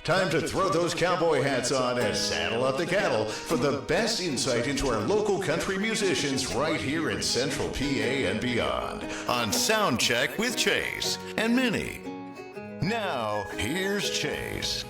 Time to throw those cowboy hats on and saddle up the cattle for the best insight into our local country musicians right here in Central PA and beyond on Soundcheck with Chase and Minnie. Now, here's Chase.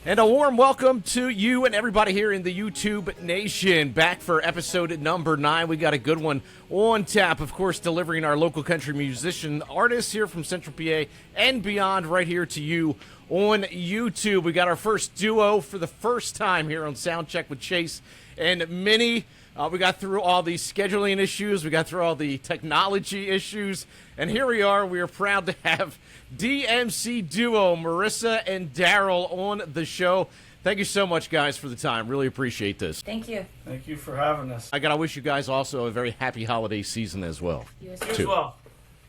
And a warm welcome to you and everybody here in the YouTube Nation. Back for episode number 9. We got a good one on tap. Of course, delivering our local country musician artists here from Central PA and beyond right here to you on YouTube. We got our first duo for the first time here on Soundcheck with Chase and Minnie. We got through all the scheduling issues. We got through all the technology issues. And here we are. We are proud to have DMC DUO, Marissa and Daryl, on the show. Thank you so much, guys, for the time. Really appreciate this. Thank you. Thank you for having us. I got to wish you guys also a very happy holiday season as well. You You as well.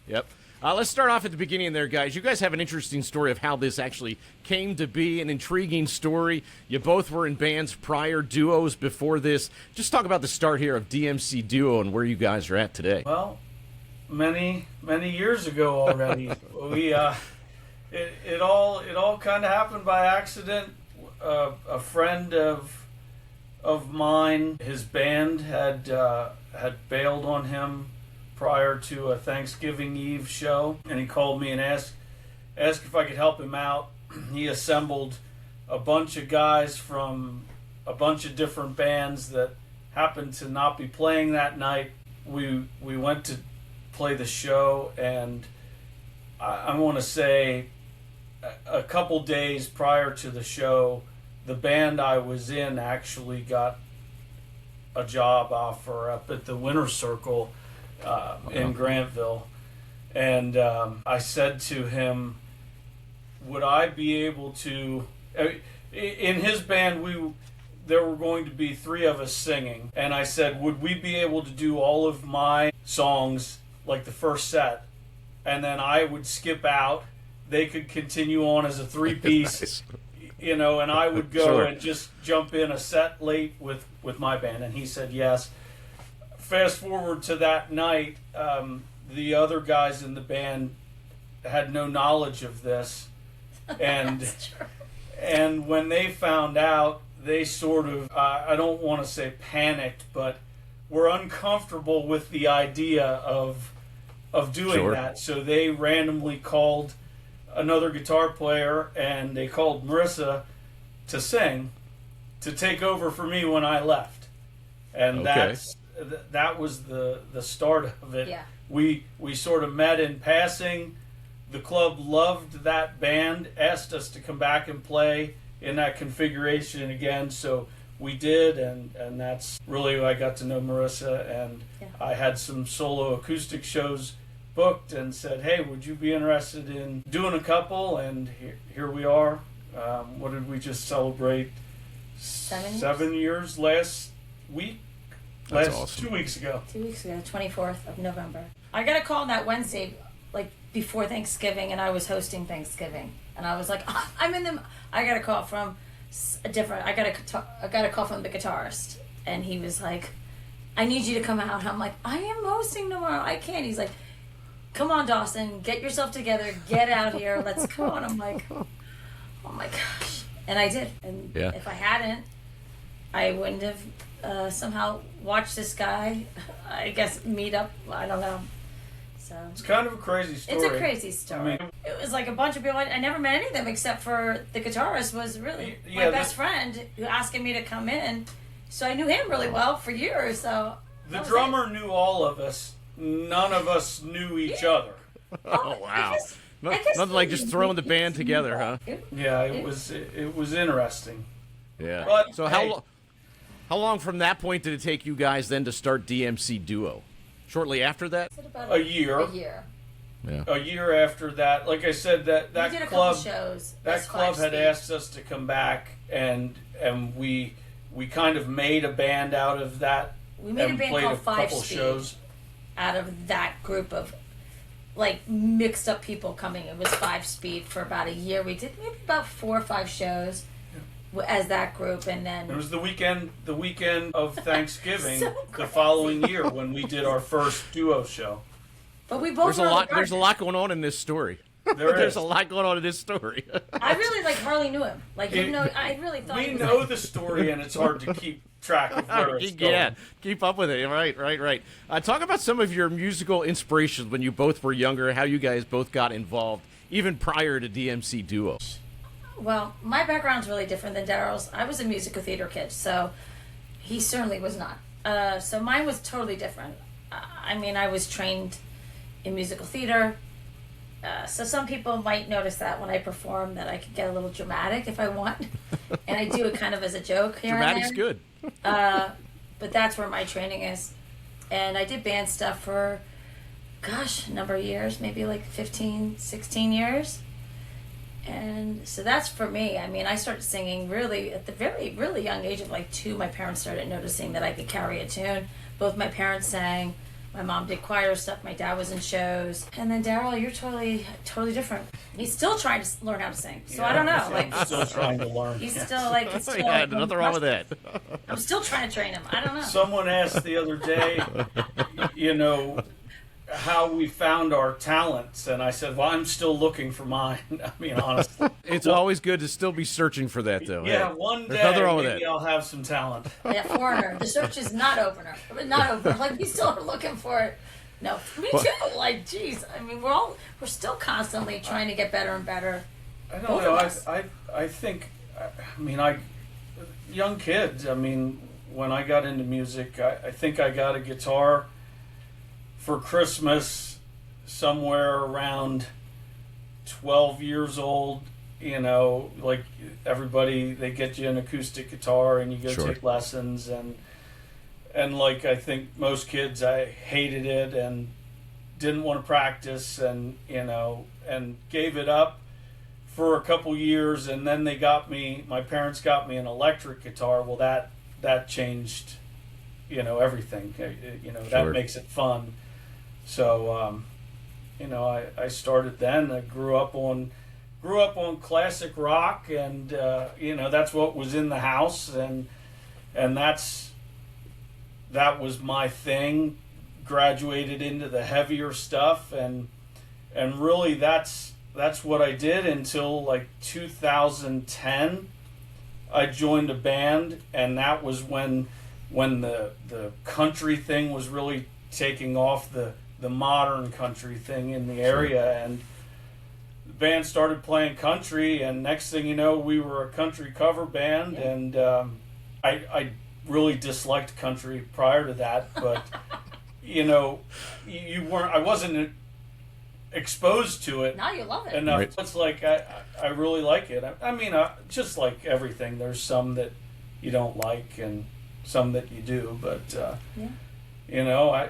Yep. Let's start off at the beginning there, guys. You guys have an interesting story of how this actually came to be, an intriguing story. You both were in bands prior, duos before this. Just talk about the start here of DMC DUO and where you guys are at today. Well, many years ago already. We it all kind of happened by accident. A friend of mine, his band had bailed on him prior to a Thanksgiving Eve show, and he called me and asked if I could help him out. He assembled a bunch of guys from a bunch of different bands that happened to not be playing that night. We went to play the show, and I want to say a couple days prior to the show, the band I was in actually got a job offer up at the Winter Circle in Grantville, and I said to him, would I be able to, in his band there were going to be 3 of us singing, and I said, would we be able to do all of my songs like the first set, and then I would skip out, they could continue on as a 3-piece, Nice. and I would go Sure. and just jump in a set late with my band, and he said yes. Fast forward to that night, the other guys in the band had no knowledge of this, and and when they found out, they sort of, I don't want to say panicked, but were uncomfortable with the idea of doing Sure. that. So they randomly called another guitar player, and they called Marissa to sing, to take over for me when I left. And Okay. that was the start of it. Yeah. We sort of met in passing. The club loved that band, asked us to come back and play in that configuration again, so we did, and that's really how I got to know Marissa, and Yeah. I had some solo acoustic shows booked and said, hey, would you be interested in doing a couple? And here we are. What did we just celebrate? 7 years? 7 years last week? That's last awesome. 2 weeks ago. 2 weeks ago, 24th of November. I got a call that Wednesday, like before Thanksgiving, and I was hosting Thanksgiving, and I was like, I'm in the. I got a call from a different. I got a call from the guitarist, and he was like, I need you to come out. And I'm like, I am hosting tomorrow. I can't. He's like, come on, Dawson, get yourself together, get out here, let's go. And I'm like, oh my gosh. And I did. And Yeah. if I hadn't, I wouldn't have somehow watched this guy, I guess, meet up. I don't know. So It's kind of a crazy story. it's a crazy story. I mean, It was like a bunch of people. I never met any of them except for the guitarist was really Yeah, my best friend who asking me to come in. So I knew him really well for years. So the that was drummer knew all of us. None of us knew each other. Oh, wow. I guess Nothing like just throwing the band together, huh? Yeah, it was interesting. Yeah. But, So hey, how long from that point did it take you guys then to start DMC DUO? Shortly after that? it about A year. A year. Yeah. A year after that, like I said, that We did a club couple shows. that as club had 5-speed. asked us to come back, and we kind of made a band out of that. We made a and band played called a couple 5-speed. shows. Out of that group of like mixed up people coming. It was 5-speed for about a year. We did maybe about 4 or 5 shows as that group, and then It was the weekend of Thanksgiving So the crazy. following year when we did our first duo show. but we both There's a were lot. on There's a lot going on in this story. There's a lot going on in this story. I really hardly knew him. I really thought we know the story, and it's hard to keep track of where it's going. Yeah, keep up with it. Right. Talk about some of your musical inspirations when you both were younger, how you guys both got involved, even prior to DMC DUO. Well, my background's really different than Daryl's. I was a musical theater kid, so he certainly was not. So mine was totally different. I was trained in musical theater. So some people might notice that when I perform that I could get a little dramatic if I want. And I do it kind of as a joke here Dramatic's and there. good. But that's where my training is. And I did band stuff for, a number of years, maybe 15, 16 years. And so that's for me. I started singing really at the really young age of 2. My parents started noticing that I could carry a tune. Both my parents sang. My mom did choir stuff. My dad was in shows. And then Daryl, you're totally different. He's still trying to learn how to sing. So I don't know. I'm still trying to learn. He's still Yeah, nothing wrong with that. I'm still trying to train him. I don't know. Someone asked the other day, how we found our talents, and I said, well, I'm still looking for mine. Honestly. It's always good to still be searching for that, though. Yeah, hey, one there's day nothing wrong with maybe that. I'll have some talent. Yeah, foreigner. The search is not opener. Not open. We still are looking for it. No, me too. Geez. We're still constantly trying to get better and better. I don't Both know. of us. I think, young kids. When I got into music, I think I got a guitar for Christmas somewhere around 12 years old. Everybody, they get you an acoustic guitar and you go Sure. take lessons, and I think most kids, I hated it and didn't want to practice, and gave it up for a couple years, and then my parents got me an electric guitar. Well, that changed everything. That Sure. makes it fun. So I started then. I grew up on classic rock, and that's what was in the house, and that was my thing. Graduated into the heavier stuff, and really that's what I did until 2010. I joined a band, and that was when the country thing was really taking off, the modern country thing in the area, and the band started playing country, and next thing you know, we were a country cover band. Yeah. And I really disliked country prior to that, but I wasn't exposed to it Now you love it. enough. Right. It's I really like it. Just like everything, there's some that you don't like and some that you do, but Yeah.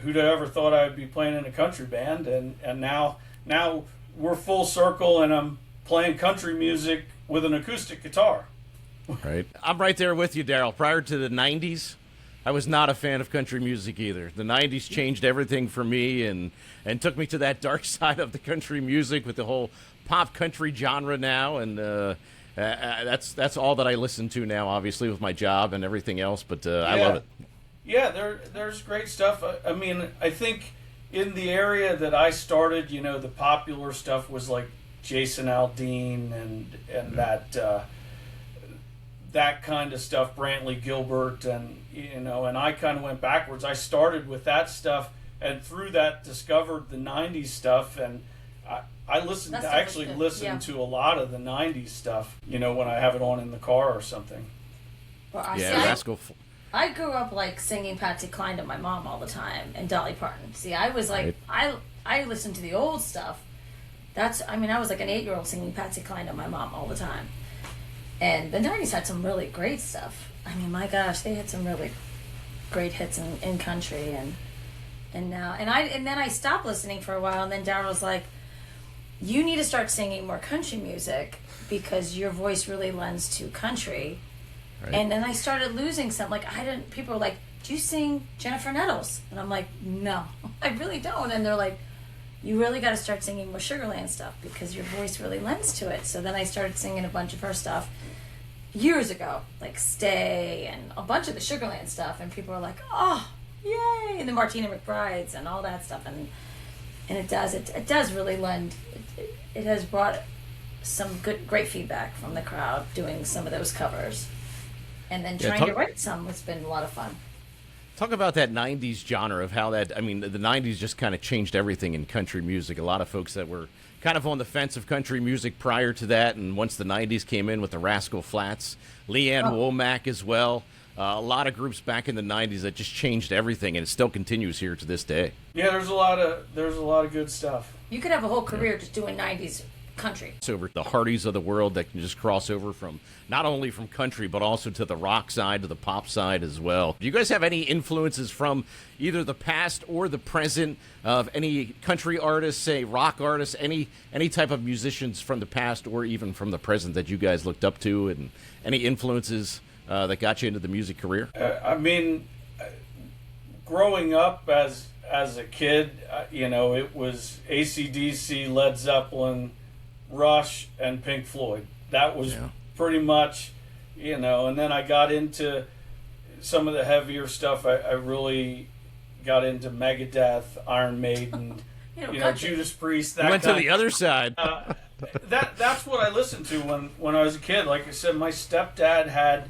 who'd have ever thought I'd be playing in a country band, and now we're full circle, and I'm playing country music with an acoustic guitar. Right. I'm right there with you, Daryl. Prior to the 90s, I was not a fan of country music either. The 90s changed everything for me and took me to that dark side of the country music with the whole pop country genre now, and that's all that I listen to now, obviously, with my job and everything else, but I love it. Yeah, there's great stuff. I think in the area that I started, the popular stuff was like Jason Aldean and that kind of stuff, Brantley Gilbert, and I kind of went backwards. I started with that stuff, and through that discovered the '90s stuff, and I listened. That I stuff actually was good. listened Yeah. to a lot of the '90s stuff. When I have it on in the car or something. Well, Yeah, Rascal. I grew up singing Patsy Cline to my mom all the time and Dolly Parton. See, I was Right. I listened to the old stuff. I was like an 8-year-old singing Patsy Cline to my mom all the time. And the 90s had some really great stuff. My gosh, they had some really great hits in country, and then I stopped listening for a while, and then Darryl was like, you need to start singing more country music because your voice really lends to country. Right. And then I started losing some. People were like, do you sing Jennifer Nettles? And I'm like, no, I really don't. And they're like, you really got to start singing more Sugarland stuff because your voice really lends to it. So then I started singing a bunch of her stuff years ago, like Stay and a bunch of the Sugarland stuff. And people were like, oh, yay. And the Martina McBrides and all that stuff. And it does really lend. it has brought some great feedback from the crowd doing some of those covers, and then trying to write some has been a lot of fun. Talk about that 90s genre of how that, I mean, the 90s just kind of changed everything in country music. A lot of folks that were kind of on the fence of country music prior to that, and once the 90s came in with the Rascal Flatts, Leanne Womack as well, a lot of groups back in the 90s that just changed everything, and it still continues here to this day. Yeah, there's a lot of good stuff. You could have a whole career just doing 90s country. It's over the Hardys of the world that can just cross over from not only from country but also to the rock side, to the pop side as well. Do you guys have any influences from either the past or the present of any country artists, say rock artists, any type of musicians from the past or even from the present that you guys looked up to, and any influences that got you into the music career? I mean, growing up as a kid, it was AC/DC, Led Zeppelin, Rush, and Pink Floyd. That was pretty much, and then I got into some of the heavier stuff. I really got into Megadeth, Iron Maiden, Judas Priest. That went to the other side. That's what I listened to when I was a kid. Like I said, my stepdad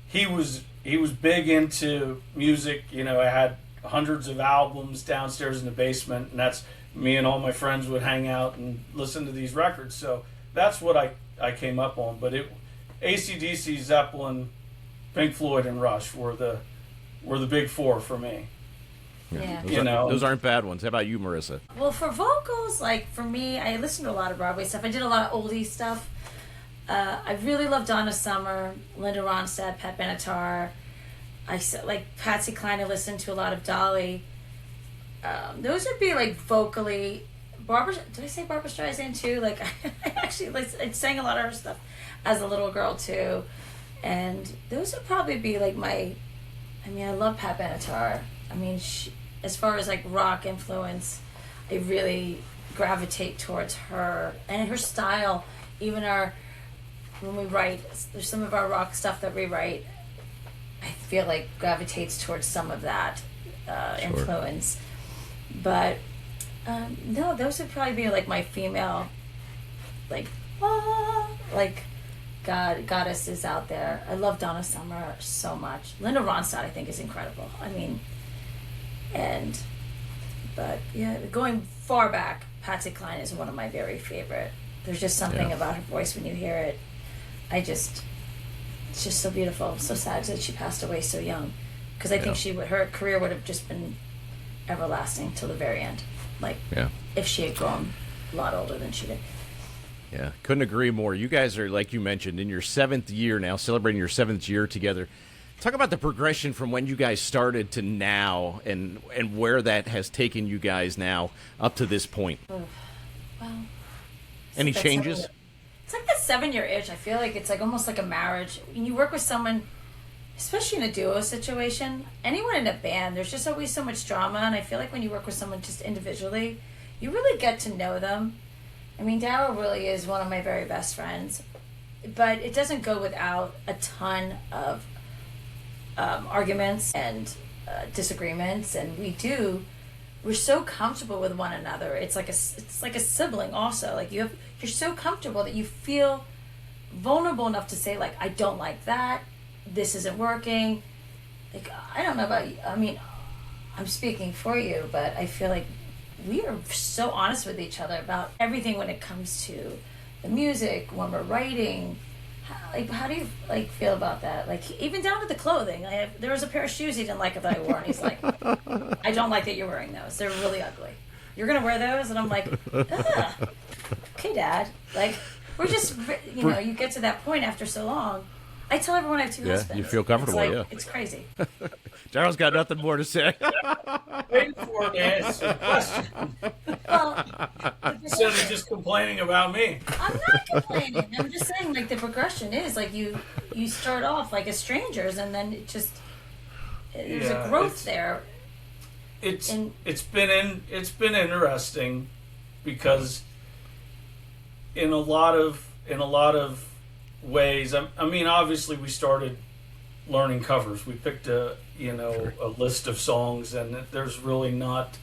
he was big into music. I had hundreds of albums downstairs in the basement, and that's me and all my friends would hang out and listen to these records. So that's what I came up on. But AC/DC, Zeppelin, Pink Floyd, and Rush were the big four for me. Yeah. Those aren't bad ones. How about you, Marissa? Well, for vocals, like for me, I listened to a lot of Broadway stuff. I did a lot of oldie stuff. I really love Donna Summer, Linda Ronstadt, Pat Benatar. Like Patsy Cline. I listened to a lot of Dolly. Those would be like vocally. Did I say Barbra Streisand too? Like I sang a lot of her stuff as a little girl too, and those would probably be like I love Pat Benatar. I mean, as far as like rock influence, I really gravitate towards her and her style. Even when we write, there's some of our rock stuff that we write, I feel like gravitates towards some of that influence. But no, those would probably be like my female, goddesses out there. I love Donna Summer so much. Linda Ronstadt, I think, is incredible. I mean, but yeah, going far back, Patsy Cline is one of my very favorite. There's just something about her voice when you hear it. It's just so beautiful. I'm so sad that she passed away so young, because I think her career would have just been everlasting till the very end. If she had grown a lot older than she did. Yeah, couldn't agree more. You guys are, like you mentioned, in your 7th year now, celebrating your 7th year together. Talk about the progression from when you guys started to now, and where that has taken you guys now up to this point. Well, any changes? It's like the 7-year itch. I feel like it's like almost like a marriage. When you work with someone, especially in a duo situation, anyone in a band, there's just always so much drama, and I feel like when you work with someone just individually, you really get to know them. I mean, Daryl really is one of my very best friends, but it doesn't go without a ton of arguments and disagreements, and we're so comfortable with one another. It's like a sibling also. Like you're so comfortable that you feel vulnerable enough to say, like, I don't like that, this isn't working. Like, I don't know about you. I mean, I'm speaking for you, but I feel like we are so honest with each other about everything when it comes to the music, when we're writing. How do you feel about that? Like, even down to the clothing. There was a pair of shoes he didn't like that I wore, and he's like, I don't like that you're wearing those. They're really ugly. You're gonna wear those? And I'm like, ugh. Okay, Dad. Like, we're just, you get to that point after so long. I tell everyone I have 2 husbands. You feel comfortable, It's crazy. Daryl's got nothing more to say. Waiting for it to answer the question. Well, instead of just complaining about me. I'm not complaining. I'm just saying, like, the progression is like you start off like as strangers, and then there's a growth there. It's been interesting because in a lot of ways. I mean, obviously, we started learning covers. We picked a list of songs, and there's really not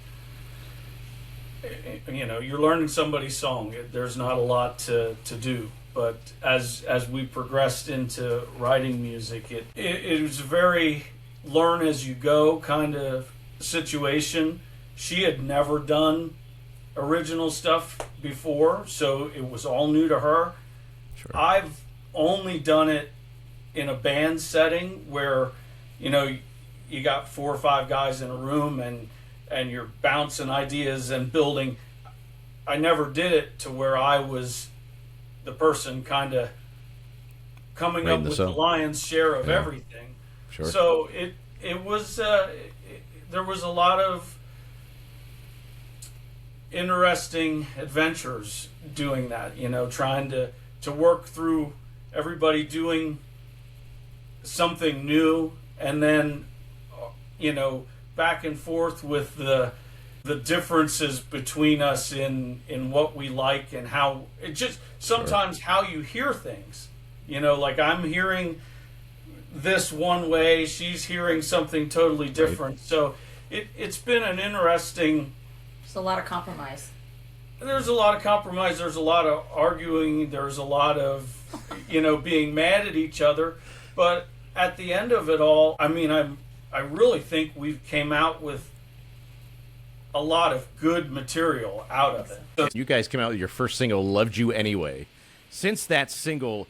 you know, you're learning somebody's song. There's not a lot to do. But as we progressed into writing music, it was a very learn as you go kind of situation. She had never done original stuff before, so it was all new to her. Sure. I've only done it in a band setting where, you know, you got 4 or 5 guys in a room and you're bouncing ideas and building. I never did it to where I was the person kind of coming up with the lion's share of everything. Sure. So it was there was a lot of interesting adventures doing that, you know, trying to work through everybody doing something new, and then, you know, back and forth with the differences between us in what we like and how it just sometimes how you hear things, you know, like I'm hearing this one way, she's hearing something totally different. Right. So it's been an interesting. There's a lot of compromise. There's a lot of compromise. There's a lot of arguing. There's a lot of, you know, being mad at each other. But at the end of it all, I mean, I really think we came out with a lot of good material out of it. So, you guys came out with your first single, Loved You Anyway. Since that single,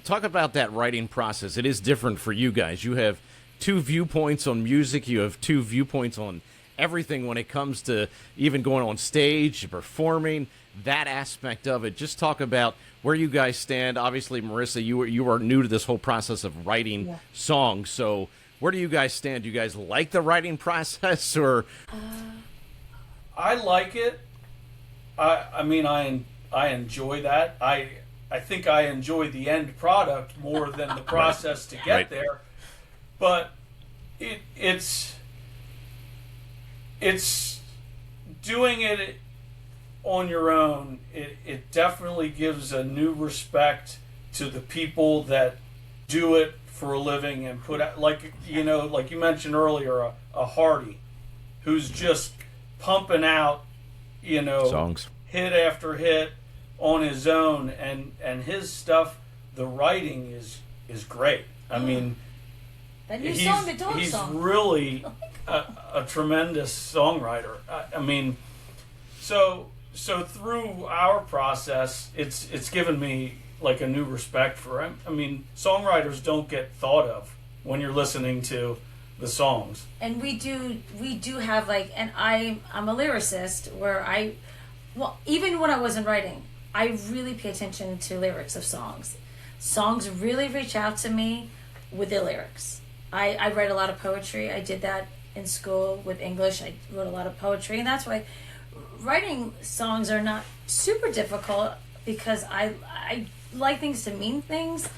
talk about that writing process. It is different for you guys. You have 2 viewpoints on music. You have 2 viewpoints on everything when it comes to even going on stage, performing, that aspect of it. Just talk about where you guys stand. Obviously, Marissa, you are new to this whole process of writing songs. So where do you guys stand? Do you guys like the writing process, or? I like it. I mean, I enjoy that. I think I enjoy the end product more than the process to get there. But it's doing it on your own. It definitely gives a new respect to the people that do it for a living and put out, like, you know, like you mentioned earlier, a Hardy who's just pumping out, you know, songs, hit after hit on his own, and his stuff, the writing is great. I mean, that new song, the dog he's song. really a tremendous songwriter. I mean, so through our process, it's given me like a new respect for him. I mean, songwriters don't get thought of when you're listening to the songs. And we do have like, and I'm a lyricist where even when I wasn't writing, I really pay attention to lyrics of songs. Songs really reach out to me with the lyrics. I write a lot of poetry. I did that in school with English. I wrote a lot of poetry, and that's why writing songs are not super difficult, because I like things to mean things.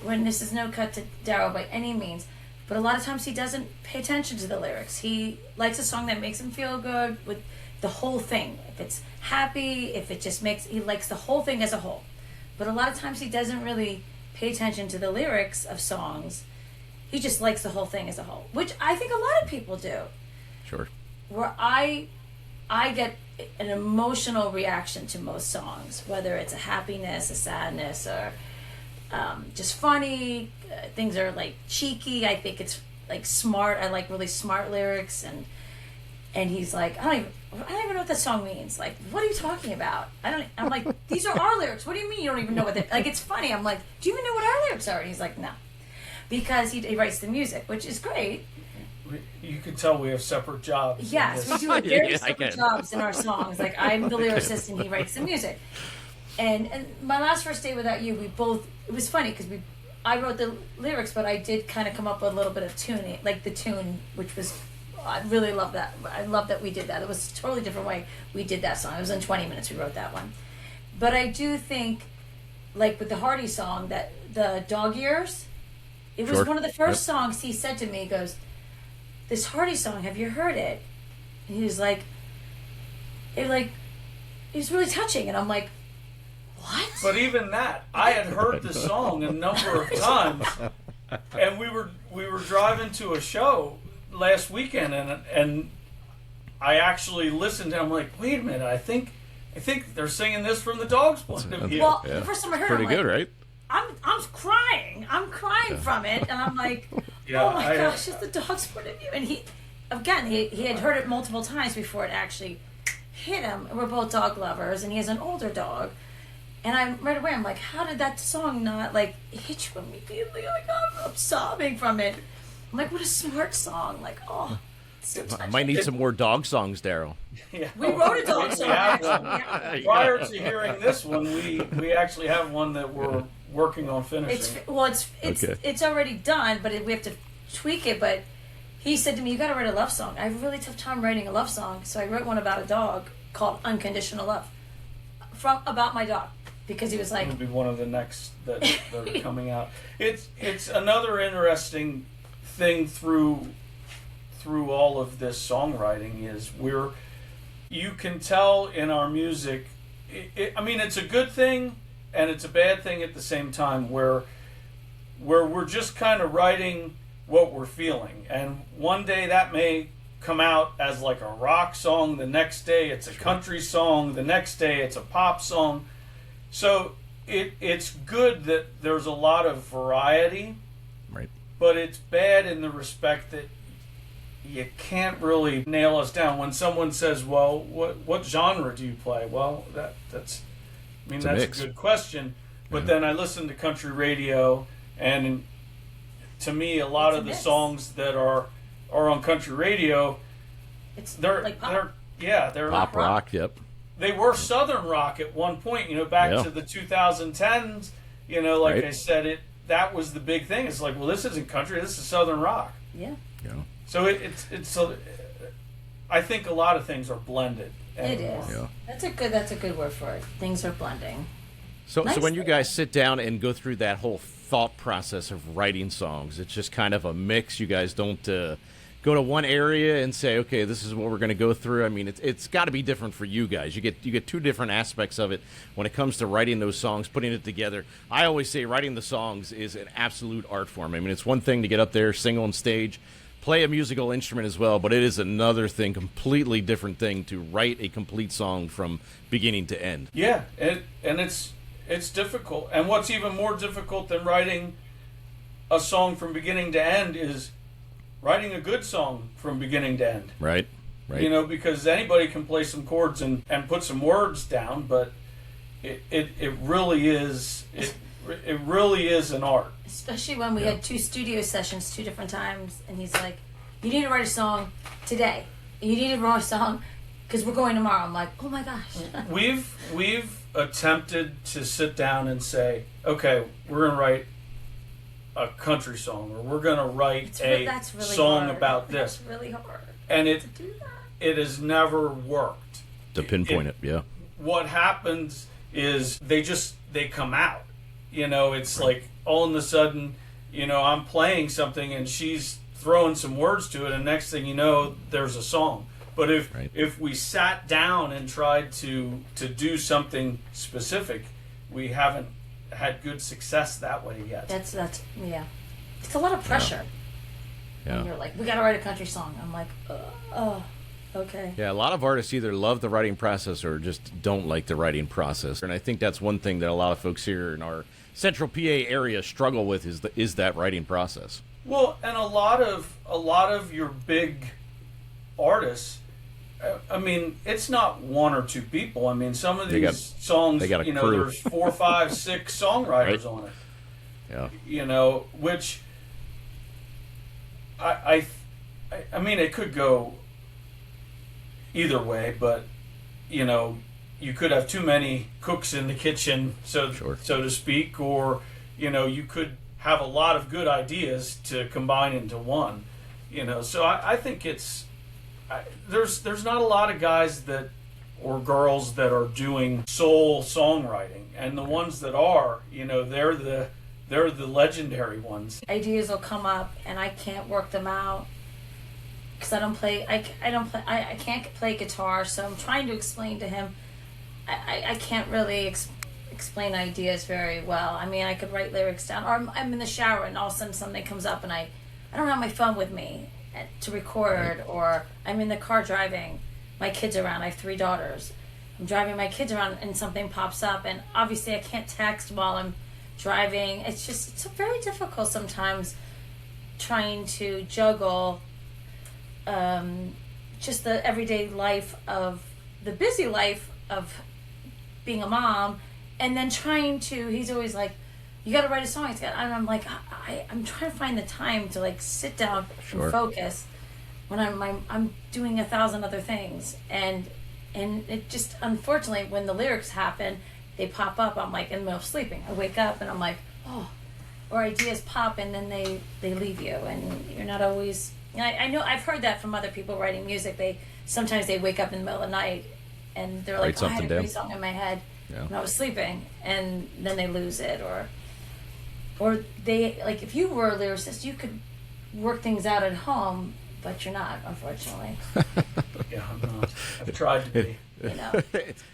When this is no cut to Darryl by any means, but a lot of times he doesn't pay attention to the lyrics. He likes a song that makes him feel good with the whole thing. If it's happy, if it just he likes the whole thing as a whole. But a lot of times he doesn't really pay attention to the lyrics of songs. He just likes the whole thing as a whole, which I think a lot of people do. Sure. Where I get an emotional reaction to most songs, whether it's a happiness, a sadness, or just funny. Things are like cheeky. I think it's like smart. I like really smart lyrics, and he's like, I don't even know what that song means. Like, what are you talking about? I'm like, these are our lyrics. What do you mean you don't even know what they like? It's funny. I'm like, do you even know what our lyrics are? And he's like, no, because he writes the music, which is great. You can tell we have separate jobs. Yes, we do have very separate jobs in our songs. Like, I'm the lyricist and he writes the music. And my last first day without you, it was funny because I wrote the lyrics, but I did kind of come up with a little bit of tuning, like the tune, which was, I really love that. I love that we did that. It was a totally different way we did that song. It was in 20 minutes we wrote that one. But I do think, like with the Hardy song, that the Dog Years, it was one of the first songs he said to me. He goes, this Hardy song, have you heard it? And he was like, it was really touching. And I'm like, what? But even that, I had heard the song a number of times, and we were driving to a show last weekend, and I actually listened and I'm like, wait a minute, I think they're singing this from the dog's point of view. Well, the first time I heard Pretty it, I'm good, like, right? I'm crying. I'm crying from it, and I'm like, Yeah, oh my gosh, it's the dog's point of view. And he had heard it multiple times before it actually hit him. And we're both dog lovers, and he has an older dog. And I'm like, how did that song not like hit you immediately? Like I'm sobbing from it. I'm like, what a smart song. Like, oh, it's so I touching. might need some more dog songs, Daryl. Yeah. We wrote a dog song. We have one. actually. Prior to hearing this one, we actually have one that we're working on finishing. It's already done, but we have to tweak it. But he said to me, "You got to write a love song." I have a really tough time writing a love song, so I wrote one about a dog called "Unconditional Love," about my dog, because he was like, It'll be one of the next that are coming out. It's another interesting thing through all of this songwriting is you can tell in our music. I mean, it's a good thing and it's a bad thing at the same time. Where we're just kind of writing what we're feeling, and one day that may come out as like a rock song. The next day it's a country song. The next day it's a pop song. So it's good that there's a lot of variety, Right. but it's bad in the respect that you can't really nail us down. When someone says, well, what genre do you play? Well, that's a that's mix. a good question. But then I listen to country radio, and to me, a lot It's a of the mix. songs that are on country radio, "It's they're like pop." they're Pop rock, yep. they were Southern rock at one point, back Yeah. to the 2010s, like Right. I said, that was the big thing. It's like, well, this isn't country, this is Southern rock. Yeah, Yeah. So I think a lot of things are blended. it anymore. is. Yeah. That's a good word for it. Things are blending. So Nice. when you guys sit down and go through that whole thought process of writing songs, it's just kind of a mix. You guys don't go to one area and say, okay, this is what we're going to go through. I mean, it's got to be different for you guys. You get two different aspects of it when it comes to writing those songs, putting it together. I always say writing the songs is an absolute art form. I mean, it's one thing to get up there, sing on stage, play a musical instrument as well, but it is another thing, completely different thing to write a complete song from beginning to end. Yeah, and it's difficult. And what's even more difficult than writing a song from beginning to end is writing a good song from beginning to end. Right? Right. Because anybody can play some chords and put some words down, but it really is it really is an art. Especially when we had 2 studio sessions 2 different times, and he's like, "You need to write a song today. You need to write a song because we're going tomorrow." I'm like, "Oh my gosh." We've attempted to sit down and say, okay, we're gonna write a country song, or we're gonna write That's really song hard. about this, That's really hard and to do that. it has never worked. To pinpoint it, yeah. What happens is they come out. It's like all of a sudden, I'm playing something and she's throwing some words to it, and next thing you know, there's a song. But if we sat down and tried to do something specific, we haven't had good success that way yet. That's yeah. It's a lot of pressure. Yeah. And you're like, "We got to write a country song." I'm like, "Oh, okay." Yeah, a lot of artists either love the writing process or just don't like the writing process. And I think that's one thing that a lot of folks here in our Central PA area struggle with is that writing process. Well, and a lot of your big artists, I mean, it's not 1 or 2 people. I mean, some of these songs, they got a crew. there's 4, 5, 6 songwriters Right. on it. Yeah. Which I mean, it could go either way, but you could have too many cooks in the kitchen, so to speak, or you could have a lot of good ideas to combine into one. So I think there's not a lot of guys or girls that are doing soul songwriting, and the ones that are, they're the legendary ones. Ideas will come up, and I can't work them out because I don't play. I can't play guitar, so I'm trying to explain to him. I can't really explain ideas very well. I mean, I could write lyrics down, or I'm in the shower and all of a sudden something comes up and I don't have my phone with me to record, or I'm in the car driving my kids around. I have 3 daughters. I'm driving my kids around and something pops up, and obviously I can't text while I'm driving. It's very difficult sometimes trying to juggle just the everyday life of the busy life of being a mom, and then trying to, he's always like, you got to write a song. And I'm like, I'm trying to find the time to like sit down and focus when I'm doing 1,000 other things. And it just, unfortunately, when the lyrics happen, they pop up. I'm like in the middle of sleeping. I wake up and I'm like, oh, or ideas pop and then they leave you, and you're not always. I know I've heard that from other people writing music. Sometimes they wake up in the middle of the night and they're like, oh, I had a great song in my head when I was sleeping, and then they lose it, or they, like, if you were a lyricist, you could work things out at home, but you're not, unfortunately. Yeah, I'm not. I've tried to be. You know.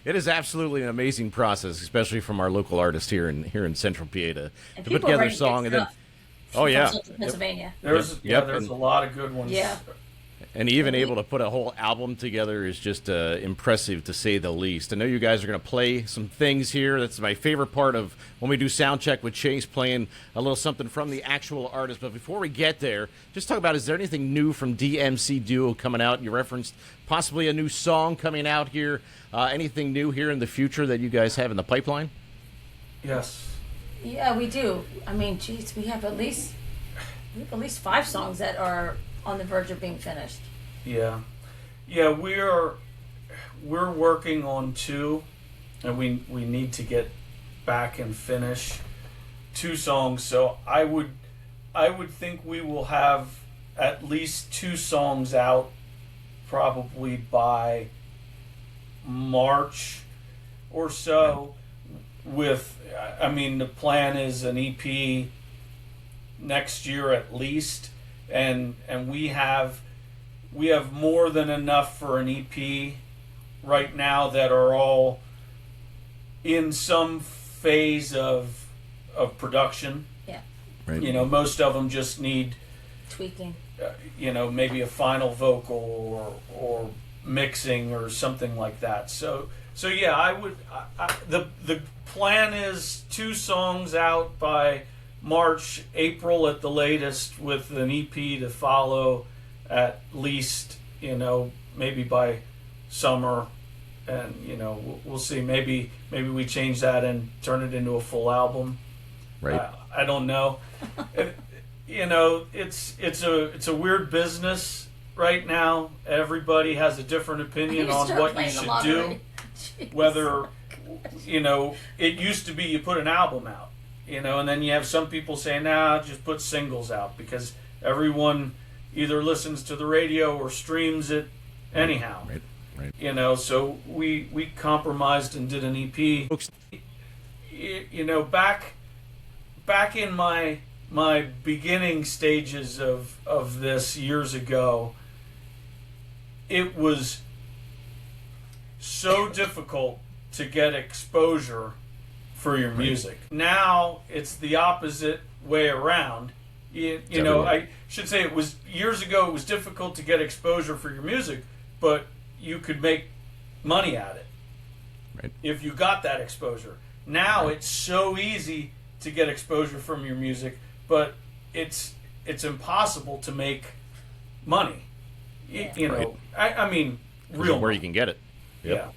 It is absolutely an amazing process, especially from our local artists here in Central PA to put together a song and then. Oh yeah, Pennsylvania. There's a lot of good ones. Yeah. And even able to put a whole album together is just impressive, to say the least. I know you guys are going to play some things here. That's my favorite part of when we do Soundcheck with Chase, playing a little something from the actual artist. But before we get there, just talk about, is there anything new from DMC DUO coming out? You referenced possibly a new song coming out here. Anything new here in the future that you guys have in the pipeline? Yes. Yeah, we do. I mean, geez, we have at least 5 songs that are on the verge of being finished. Yeah, we're working on 2, and we need to get back and finish 2 songs. So I would think we will have at least 2 songs out probably by March or so. The plan is an EP next year at least. And we have more than enough for an EP right now that are all in some phase of production. Yeah. Right. Most of them just need tweaking. Maybe a final vocal or mixing or something like that. So yeah, the plan is 2 songs out by March, April at the latest, with an EP to follow at least, maybe by summer. And, we'll see. Maybe we change that and turn it into a full album. Right. I don't know. It's a weird business right now. Everybody has a different opinion on what you should do. Whether, it used to be you put an album out. And then you have some people saying, nah, just put singles out, because everyone either listens to the radio or streams it anyhow. Right. So we compromised and did an EP. Back in my beginning stages of this years ago, it was so difficult to get exposure for your music. Now it's the opposite way around. I should say, it was years ago, it was difficult to get exposure for your music, but you could make money at it if you got that exposure. Now it's so easy to get exposure from your music, but it's impossible to make money. I mean, real where money. you can get it. Yeah.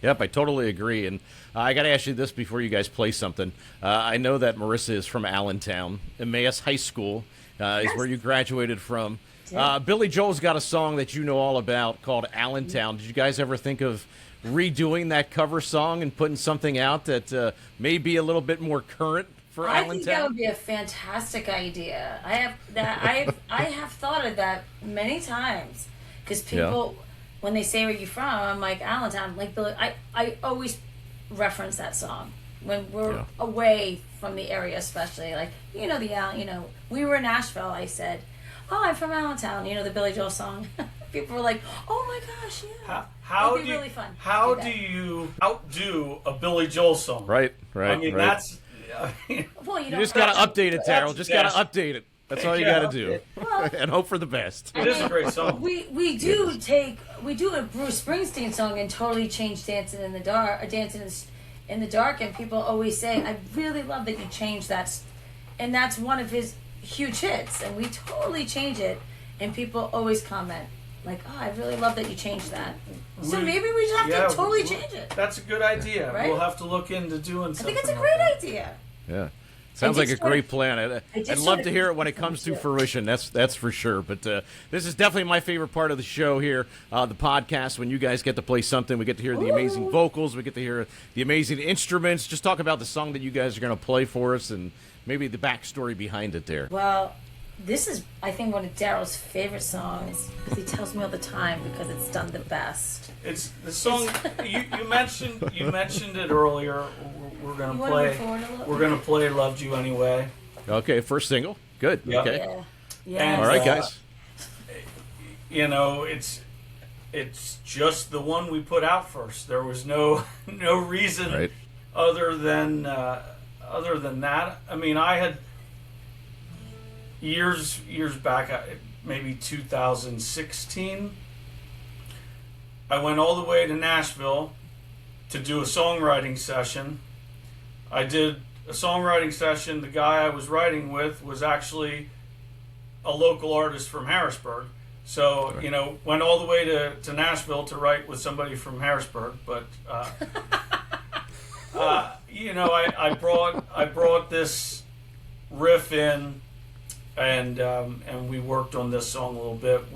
Yep, I totally agree. And I got to ask you this before you guys play something. I know that Marissa is from Allentown. Emmaus High School is where you graduated from. Billy Joel's got a song that you know all about called Allentown. Did you guys ever think of redoing that cover song and putting something out that may be a little bit more current for Allentown? I think that would be a fantastic idea. I have thought of that many times, because people, when they say where you from, I'm like, Allentown. Like Billy, I always reference that song when we're away from the area, especially like we were in Nashville. I said, "Oh, I'm from Allentown." The Billy Joel song. People were like, "Oh my gosh, yeah." It'd be really fun. How do you outdo a Billy Joel song? Right. I mean, that's. Well, you just got to update it, Daryl. Just got to update it. That's all you got to do. Well, and hope for the best. It is a great song. We do a Bruce Springsteen song and totally change Dancing in the Dark, in the Dark, and people always say, I really love that you changed that, and that's one of his huge hits, and we totally change it, and people always comment like, oh, I really love that you changed that. So maybe we just have to totally change it. That's a good idea. Right? We'll have to look into doing something. I think it's a great idea. Yeah. Sounds like a great plan. I'd love to hear it when it comes to fruition. That's for sure. But this is definitely my favorite part of the show here, the podcast, when you guys get to play something. We get to hear the amazing vocals. We get to hear the amazing instruments. Just talk about the song that you guys are going to play for us and maybe the backstory behind it there. Well, this is, I think, one of Daryl's favorite songs because he tells me all the time because it's done the best. It's the song you mentioned it earlier. We're gonna play "Loved You Anyway." Okay, first single. Good. Yep. Okay. Yeah. Yeah. And, All right, guys. It's just the one we put out first. There was no reason other than that. I mean, I had years back, maybe 2016. I went all the way to Nashville to do a songwriting session. I did a songwriting session. The guy I was writing with was actually a local artist from Harrisburg. So, went all the way to Nashville to write with somebody from Harrisburg. But, I brought this riff in, and we worked on this song a little bit.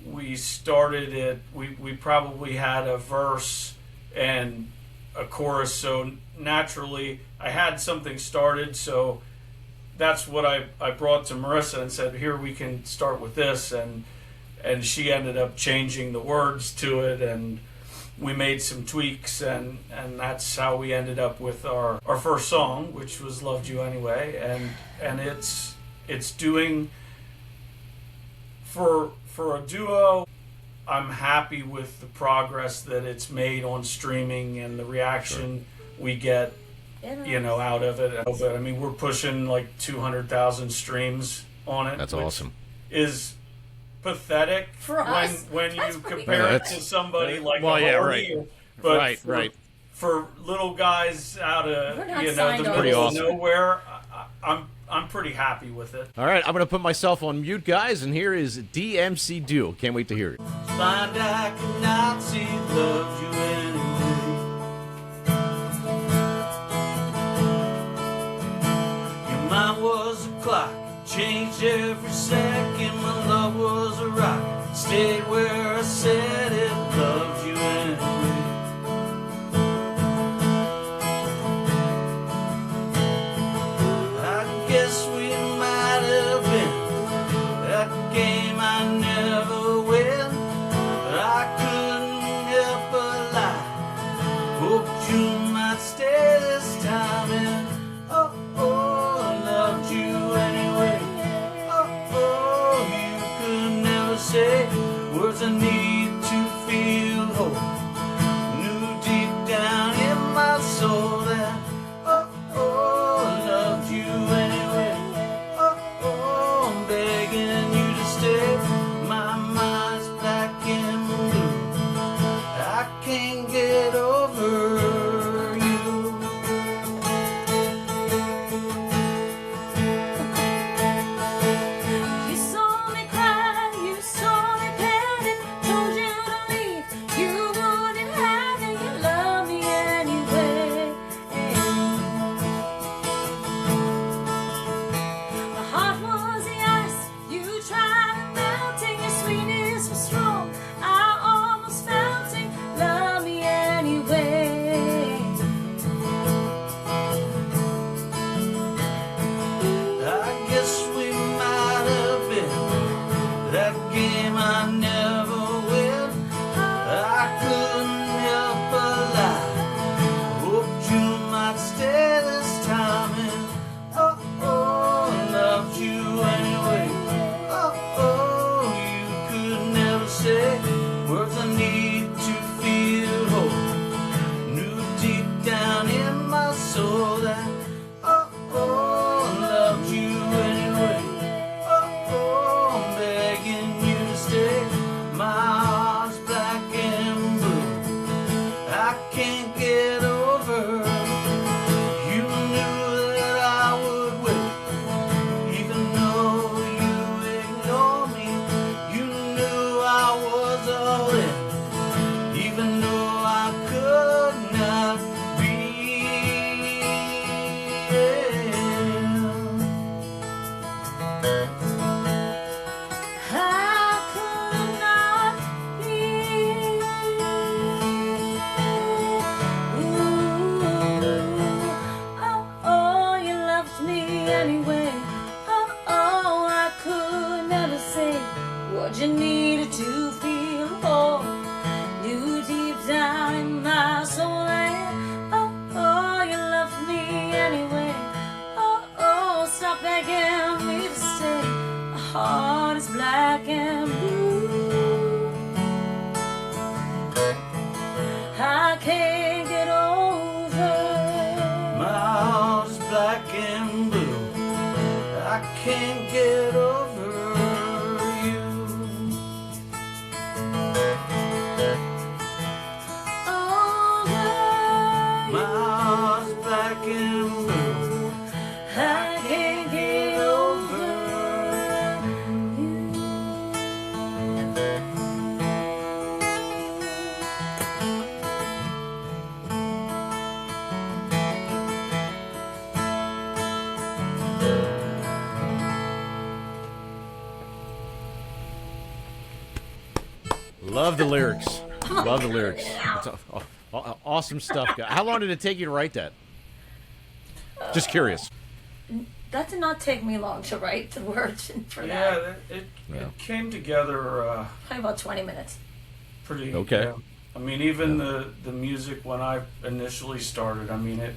We started it. We probably had a verse and a chorus, so naturally I had something started, so that's what I brought to Marissa and said, here, we can start with this, and she ended up changing the words to it, and we made some tweaks, and that's how we ended up with our first song, which was "Loved You Anyway," and it's doing for a duo. I'm happy with the progress that it's made on streaming and the reaction we get, out of it. I mean, we're pushing like 200,000 streams on it. That's awesome. Is pathetic for us when you compare it to somebody like right. But right. For little guys out of the middle of nowhere, I'm pretty happy with it. All right, I'm going to put myself on mute, guys, and here is DMC DUO. Can't wait to hear it. Find I cannot see, love you anyway. Your mind was a clock, changed every second. My love was a rock, stayed where I said it, loved you anyway. Guess we might have been that game I never win, but I couldn't help but lie. Hoped you might stay this time, and I loved you anyway. You could never say words I need to feel whole. Knew deep down in my soul that loved you anyway. I'm begging you to stay. I could not be. Oh, you loved me anyway. Oh, I could never say what you needed to feel. Oh, you deep down in my soul. Oh, you loved me anyway. Oh, stop begging me to stay. My heart is black and blue. I can't get over. My heart is black and blue. I can't get over you. Over. My heart is black and blue. I can't get over you. Love the lyrics. Love the lyrics. It's awesome stuff. How long did it take you to write that? Just curious. That did not take me long to write the words for Yeah, that. it came together Probably about 20 minutes. pretty. Okay. Yeah. I mean, even the music when I initially started, I mean, it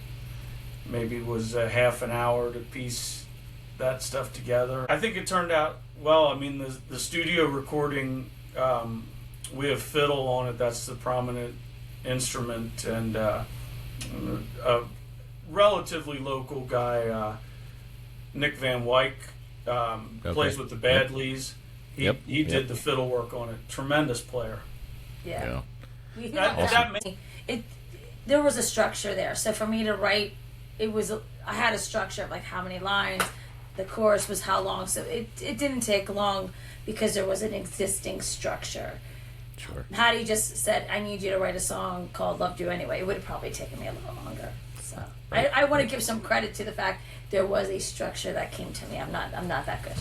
maybe was a half an hour to piece that stuff together. I think it turned out well. I mean, the studio recording, we have fiddle on it. That's the prominent instrument, and a relatively local guy, Nick Van Wyck, plays with the Badleys. He did the fiddle work on it. Tremendous player. Yeah. There was a structure there. So for me to write, I had a structure of like how many lines, the chorus was how long. So it didn't take long because there was an existing structure. Sure. Had he just said, I need you to write a song called Loved You Anyway, it would have probably taken me a little longer. So I want to give some credit to the fact there was a structure that came to me. I'm not that good.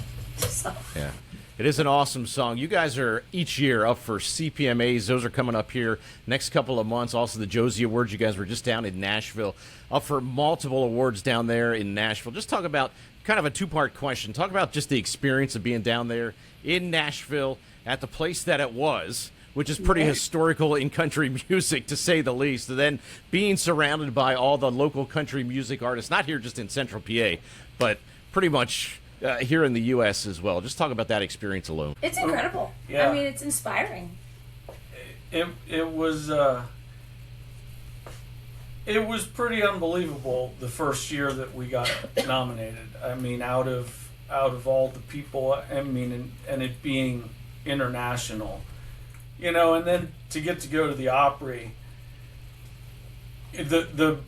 So Yeah. It is an awesome song. You guys are each year up for CPMAs. Those are coming up here next couple of months. Also the Josie Awards. You guys were just down in Nashville, up for multiple awards down there in Nashville. Just talk about kind of a two-part question. Talk about just the experience of being down there in Nashville at the place that it was, which is pretty historical in country music, to say the least. And then being surrounded by all the local country music artists, not here just in Central PA, but pretty much here in the U.S. as well. Just talk about that experience alone. it's incredible. Yeah. I mean, it's inspiring. It was pretty unbelievable the first year that we got nominated. I mean, out of all the people, I mean, and it being international, you know, and then to get to go to the Opry. The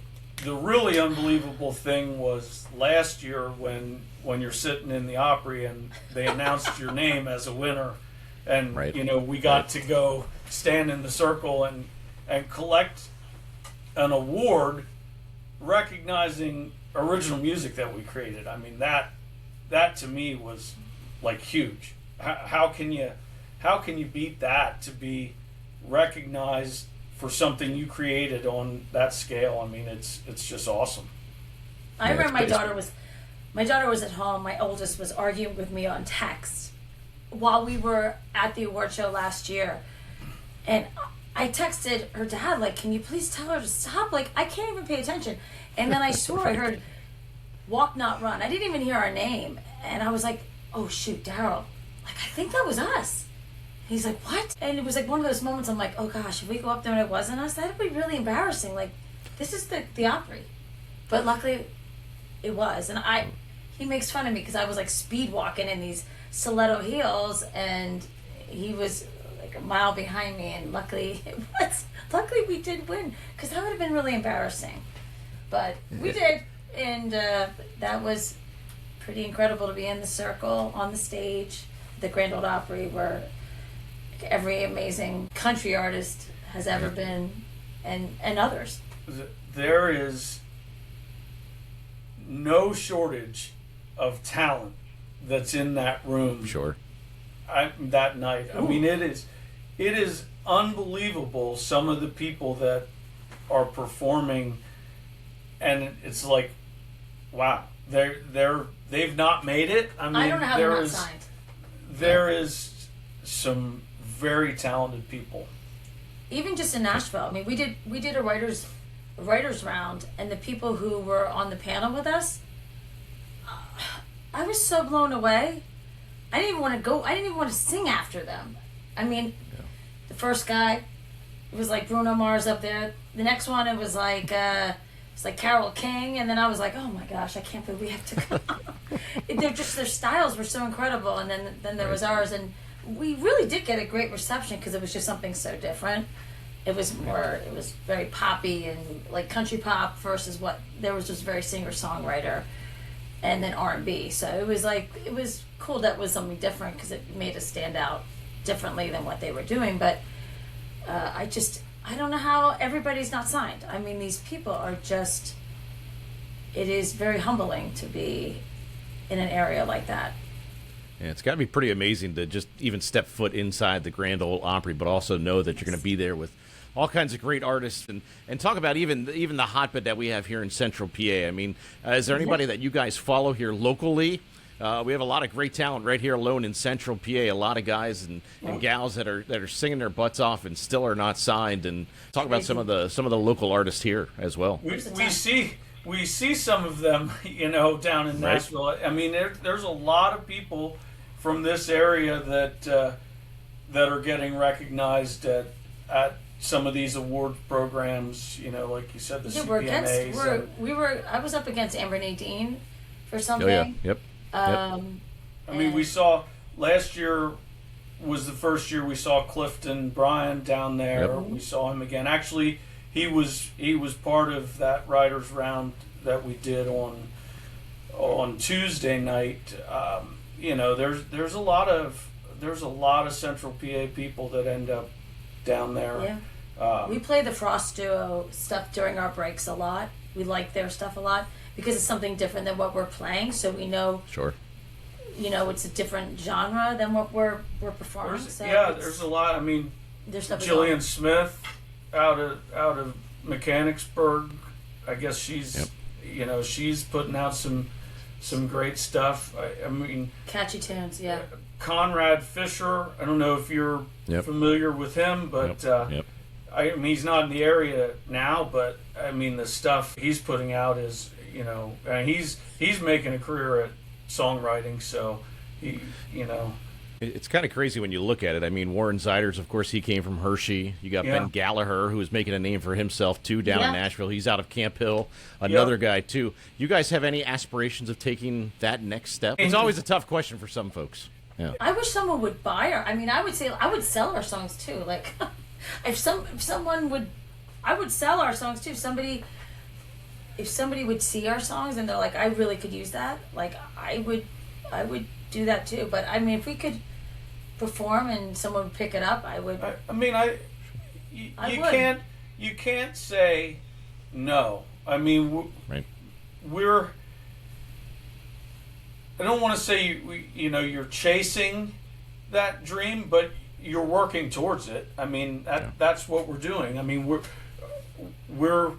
really unbelievable thing was last year when you're sitting in the Opry and they announced your name as a winner, and you know, we got to go stand in the circle and collect an award recognizing original music that we created. I mean, that to me was like huge. How can you beat that, to be recognized for something you created on that scale? I mean, it's just awesome. I remember my daughter was at home. My oldest was arguing with me on text while we were at the award show last year, and I texted her dad, like, can you please tell her to stop? Like, I can't even pay attention. And then I swore I heard Walk Not Run. I didn't even hear our name, and I was like, oh shoot, Daryl, like, I think that was us. He's like, what? And it was like one of those moments I'm like, oh gosh, if we go up there and it wasn't us, that'd be really embarrassing. Like, this is the Opry. But luckily it was. And he makes fun of me because I was like speed walking in these stiletto heels, and he was like a mile behind me, and luckily we did win, because that would have been really embarrassing. But we did, and that was pretty incredible to be in the circle on the stage, the Grand Ole Opry, where every amazing country artist has ever been, and others. There is no shortage of talent that's in that room. Sure. That night. I mean, it is unbelievable, some of the people that are performing, and it's like, wow, they've not made it. I mean, I don't know how they're not signed. There is some very talented people. Even just in Nashville. I mean, we did a writers round, and the people who were on the panel with us, I was so blown away. I didn't even want to go. I didn't even want to sing after them. I mean, the first guy, it was like Bruno Mars up there. The next one, it was like Carole King, and then I was like, oh my gosh, I can't believe we have to go. Their styles were so incredible, and then there was ours, and we really did get a great reception because it was just something so different. It was very poppy and like country pop versus what there was just very singer-songwriter, and then R&B. So it was cool that was something different because it made us stand out differently than what they were doing. But I don't know how everybody's not signed. I mean, these people are just, it is very humbling to be in an area like that. Yeah, it's got to be pretty amazing to just even step foot inside the Grand Ole Opry, but also know that you're going to be there with all kinds of great artists, and talk about even the hotbed that we have here in Central PA. I mean, is there anybody that you guys follow here locally? We have a lot of great talent right here alone in Central PA. A lot of guys and gals that are singing their butts off and still are not signed. And talk about some of the local artists here as well. We see some of them, down in Nashville. Right. I mean, there's a lot of people from this area that are getting recognized at some of these award programs. Like you said, the CPMAs. I was up against Amber Nadine for something. Oh yeah. Yep. I mean, we saw last year was the first year we saw Clifton Bryan down there. Yep. We saw him again. Actually, he was part of that writers round that we did on Tuesday night. There's a lot of Central PA people that end up down there. Yeah. We play the Frost Duo stuff during our breaks a lot. We like their stuff a lot because it's something different than what we're playing, so we know. Sure. It's a different genre than what we're performing. There's a lot. I mean, Jillian Smith out of Mechanicsburg. I guess she's she's putting out some great stuff. I mean, catchy tunes. Yeah. Conrad Fisher. I don't know if you're familiar with him, but I mean, he's not in the area now, but I mean, the stuff he's putting out is, and he's making a career at songwriting, so It's kind of crazy when you look at it. I mean, Warren Ziders, of course, he came from Hershey. You got Ben Gallagher, who is making a name for himself, too, down in Nashville. He's out of Camp Hill, another guy, too. You guys have any aspirations of taking that next step? It's always a tough question for some folks. Yeah. I wish someone would buy our. I mean, I would sell our songs too. Like, if someone would, I would sell our songs too. If somebody would see our songs and they're like, I really could use that. Like, I would do that too. But I mean, if we could perform and someone would pick it up, I would. You can't say no. I mean, we're. I don't want to say you're chasing that dream, but you're working towards it. I mean, that's what we're doing. I mean, we're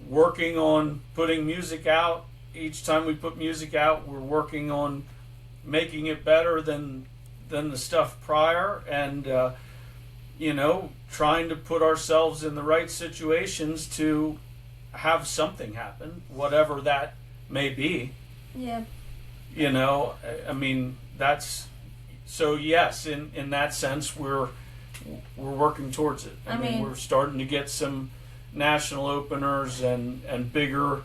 working on putting music out. Each time we put music out, we're working on making it better than the stuff prior, and trying to put ourselves in the right situations to have something happen, whatever that may be. Yeah. I mean, that's so. Yes, in that sense, we're working towards it. I mean, we're starting to get some national openers and bigger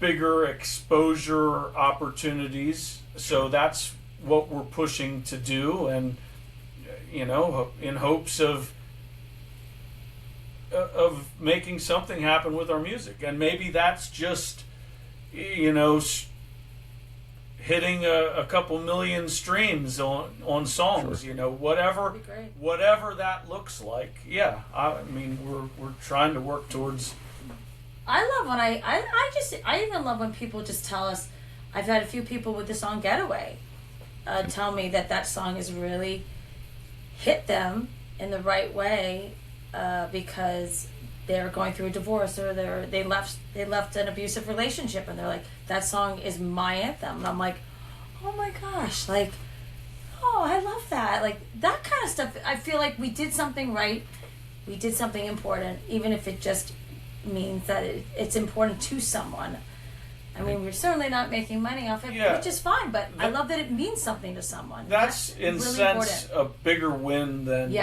exposure opportunities. So that's what we're pushing to do, and in hopes of making something happen with our music. And maybe that's just hitting a couple million streams on songs. Sure. Whatever that looks like. Yeah, I mean, we're trying to work towards. I love when I even love when people just tell us. I've had a few people with the song Getaway tell me that song has really hit them in the right way, because they're going through a divorce, or they left an abusive relationship, and they're like, that song is my anthem. And I'm like, oh my gosh, like, oh, I love that. Like, that kind of stuff. I feel like we did something right. We did something important, even if it just means that it's important to someone. I mean, we're certainly not making money off it, which is fine, but I love that it means something to someone. That's in really sense important. A bigger win than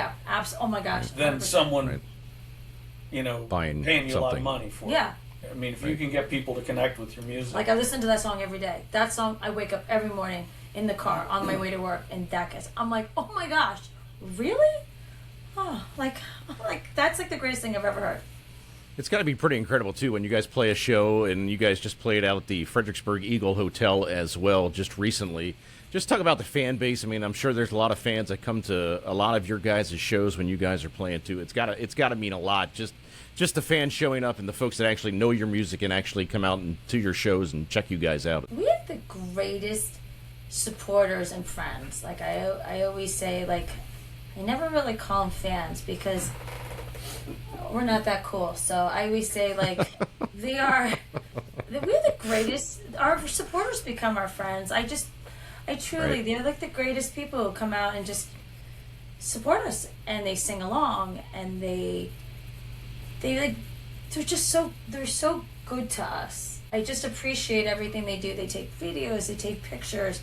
oh my gosh, than 100%. Someone paying you something. a lot of money for. Yeah. I mean, if you can get people to connect with your music. Like, I listen to that song every day. That song, I wake up every morning in the car on my way to work, and that gets. I'm like, oh my gosh, really? Oh, like that's like the greatest thing I've ever heard. It's got to be pretty incredible, too, when you guys play a show, and you guys just played out at the Fredericksburg Eagle Hotel as well just recently. Just talk about the fan base. I mean, I'm sure there's a lot of fans that come to a lot of your guys' shows when you guys are playing, too. It's got to mean a lot. Just the fans showing up and the folks that actually know your music and actually come out to your shows and check you guys out. We have the greatest supporters and friends. Like, I always say, like, I never really call them fans because we're not that cool. So I always say, like, we're the greatest. Our supporters become our friends. I truly, they're like the greatest people who come out and just support us, and they sing along, and they're so good to us. I just appreciate everything they do. They take videos, they take pictures,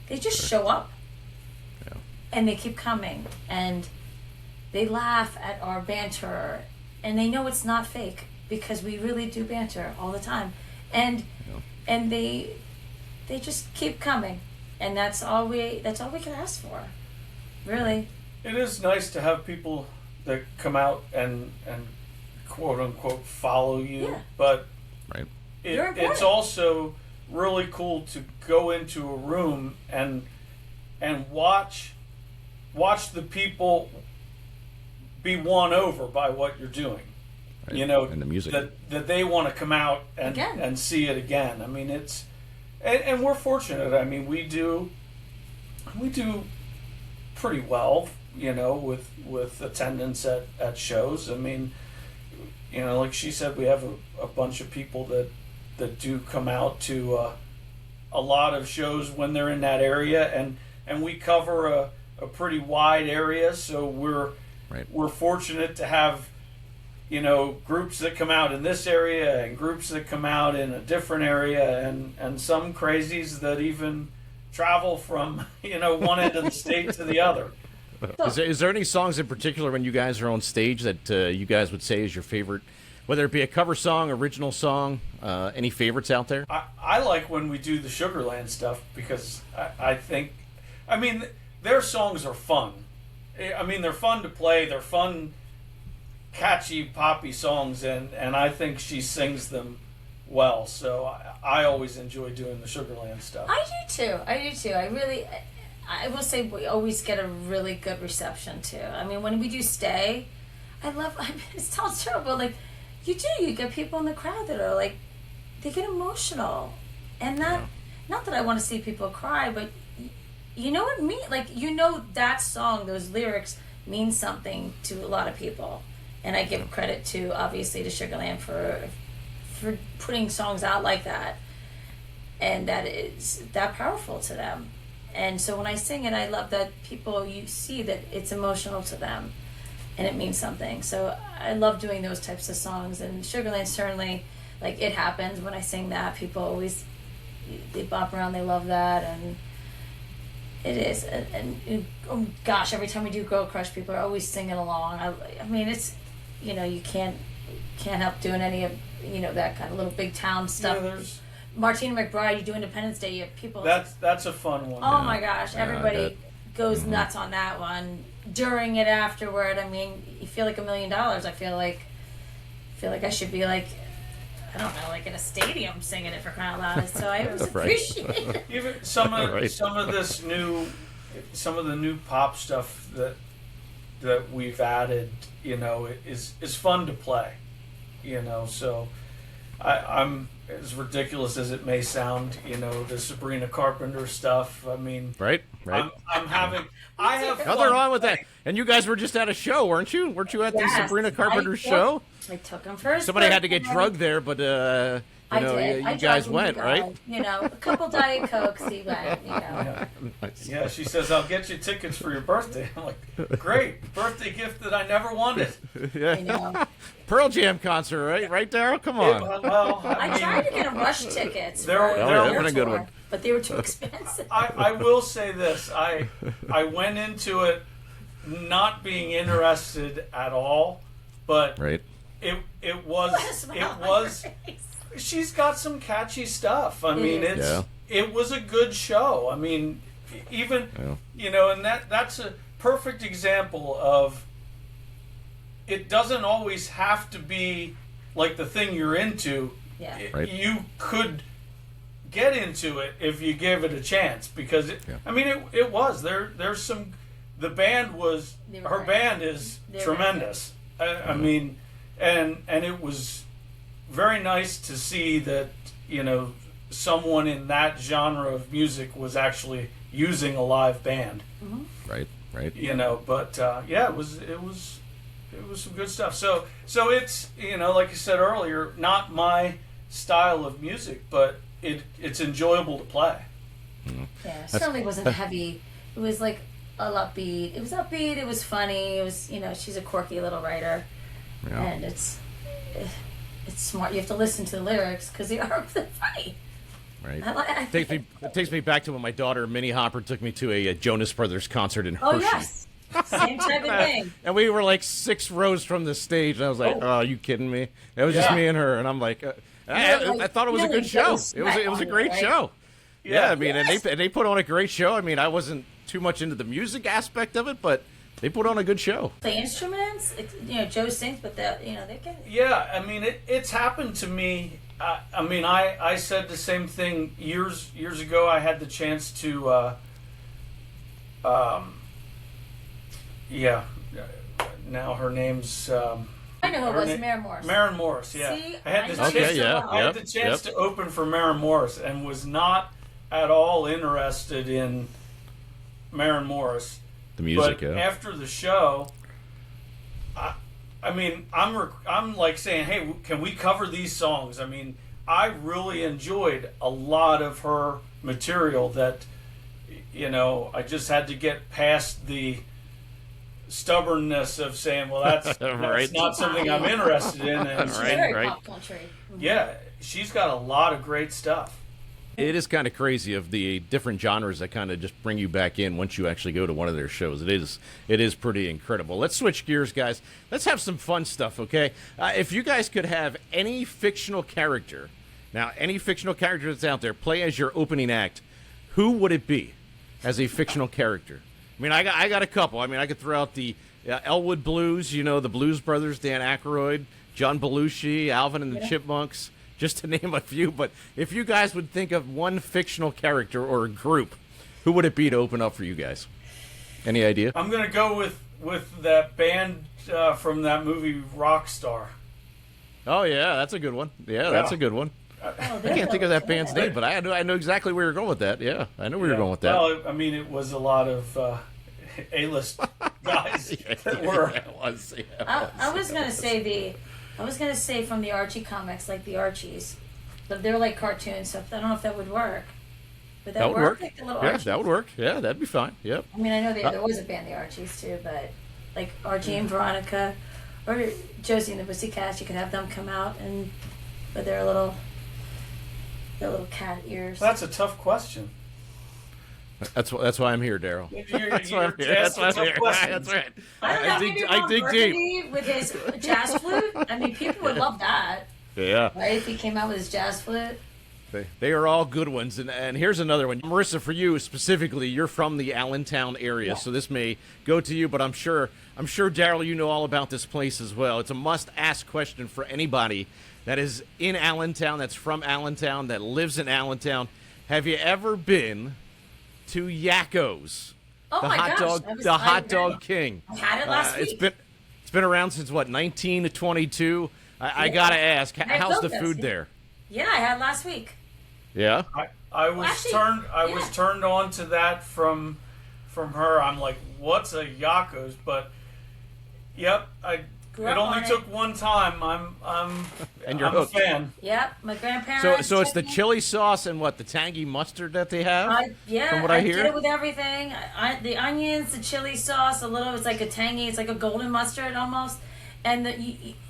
they just show up, and they keep coming, and they laugh at our banter, and they know it's not fake because we really do banter all the time, and they just keep coming, and that's all we can ask for, really. It is nice to have people that come out and quote unquote follow you, but it's also really cool to go into a room and watch the people be won over by what you're doing, and the music that they want to come out and see it again. I mean, it's and we're fortunate. I mean, we do pretty well, with attendance at shows. I mean, like she said, we have a bunch of people that do come out to a lot of shows when they're in that area, and we cover a pretty wide area, so we're fortunate to have groups that come out in this area and groups that come out in a different area, and some crazies that even travel from one end of the state to the other. Is there any songs in particular when you guys are on stage that you guys would say is your favorite, whether it be a cover song, original song, any favorites out there? I like when we do the Sugarland stuff because I think, their songs are fun. I mean, they're fun to play. They're fun, catchy, poppy songs, and I think she sings them well. So I always enjoy doing the Sugarland stuff. I do too. I will say we always get a really good reception too. I mean, when we do Stay, it sounds terrible. Like, you get people in the crowd that are like, they get emotional, and not that I want to see people cry, but you know what I mean? Like, that song, those lyrics mean something to a lot of people, and I give credit to obviously to Sugarland for putting songs out like that, and that is that powerful to them. And so when I sing it, I love that you see that it's emotional to them and it means something. So I love doing those types of songs, and Sugarland certainly, like, it happens when I sing that. People always, they bop around, they love that, and it is. And oh gosh, every time we do Girl Crush, people are always singing along. I mean, it's, you can't help doing any of, that kind of little big town stuff. Yeah, there's Martina McBride, you do Independence Day, you have people. That's a fun one. Oh my gosh, everybody goes nuts on that one. During it, afterward, I mean, you feel like $1 million. I feel like I should be like, I don't know, like in a stadium singing it for crying out loud. So I always appreciate it. Even some of the new pop stuff that we've added, is fun to play. So I'm as ridiculous as it may sound, the Sabrina Carpenter stuff. I mean, right. I'm having. I have Nothing wrong with that. And you guys were just at a show, weren't you? Weren't you at the Sabrina Carpenter show? I took him first. Somebody had to get drugged there, but I did. you guys went, right? A couple Diet Cokes, he went. Yeah, she says, "I'll get you tickets for your birthday." I'm like, "Great, birthday gift that I never wanted." Yeah. Pearl Jam concert, right, Daryl? Come on. I tried to get a Rush tickets. They're a good one. But they were too expensive. I will say this: I went into it not being interested at all, but it was. She's got some catchy stuff. I mean, it was a good show. I mean, even and that's a perfect example of it doesn't always have to be like the thing you're into. Yeah. You could get into it if you give it a chance because it was there's some the band was her band is tremendous. I mean, and it was very nice to see that someone in that genre of music was actually using a live band. Mm-hmm. Right. But it was some good stuff. So it's like I said earlier, not my style of music, but it's enjoyable to play. Mm-hmm. Yeah, it certainly wasn't heavy. It was like upbeat. It was upbeat. It was funny. It was she's a quirky little writer, and it's smart. You have to listen to the lyrics because they're funny. Right. It takes me back to when my daughter Minnie Hopper took me to a Jonas Brothers concert in Hershey. Oh yes, same type of thing. And we were like 6 rows from the stage, and I was like, "Oh, are you kidding me?" It was just me and her, and I'm like, I thought it was a good show. It was a great show. Yeah, I mean, and they put on a great show. I mean, I wasn't too much into the music aspect of it, but they put on a good show. The instruments, Joe sings, but they can. Yeah, I mean, it's happened to me. I mean, I said the same thing years ago. I had the chance to, now her name's. I know who it was, Maren Morris. Maren Morris, yeah. See, I had the chance to open for Maren Morris and was not at all interested in Maren Morris. The music, but after the show, I mean, I'm like saying, hey, can we cover these songs? I mean, I really enjoyed a lot of her material that, I just had to get past the stubbornness of saying, well, that's not something I'm interested in. And pop country. Mm-hmm. Yeah, she's got a lot of great stuff. It is kind of crazy of the different genres that kind of just bring you back in once you actually go to one of their shows. It is pretty incredible. Let's switch gears, guys. Let's have some fun stuff, okay? If you guys could have any fictional character, now any fictional character that's out there, play as your opening act, who would it be as a fictional character? I mean, I got a couple. I mean, I could throw out the Elwood Blues, the Blues Brothers, Dan Aykroyd, John Belushi, Alvin and the Chipmunks, just to name a few. But if you guys would think of one fictional character or a group, who would it be to open up for you guys? Any idea? I'm going to go with that band from that movie Rockstar. Oh, yeah, that's a good one. Yeah, that's a good one. I can't think of that band's name, but I know exactly where you're going with that. Yeah, I know where you're going with that. Well, I mean, it was a lot of A-list guys that were. It was. I was gonna say from the Archie comics, like the Archies, but they're like cartoons, so I don't know if that would work. Would that work? Like the little Archies? That would work. Yeah, that'd be fine. Yep. I mean, I know there was a band, the Archies too, but like Archie and Veronica, or Josie and the Pussycats, you could have them come out and with their little cat ears. That's a tough question. That's why I'm here, Daryl. That's why I'm here. That's right. I dig deep. With his jazz flute. I mean, people would love that. Yeah. Right? If he came out with his jazz flute. They are all good ones. And here's another one. Marissa, for you specifically, you're from the Allentown area, so this may go to you, but I'm sure Daryl, you know all about this place as well. It's a must-ask question for anybody that is in Allentown, that's from Allentown, that lives in Allentown. Have you ever been to Yakko's? Oh the my hot gosh, dog, the hot dog king. I had it last week. It's been around since what, 1922. I gotta ask, how's the focus, food yeah. there? Yeah, I had last week. Yeah. I was actually, was turned on to that from her. I'm like, what's a Yakos? But yep, it only took one time. I'm And you're a hooked. fan. Yep, my grandparents. So it's the took me. chili sauce and what, the tangy mustard that they have? Yeah, from what I did hear. it with everything. The onions, the chili sauce, a little. It's like a tangy. It's like a golden mustard almost, and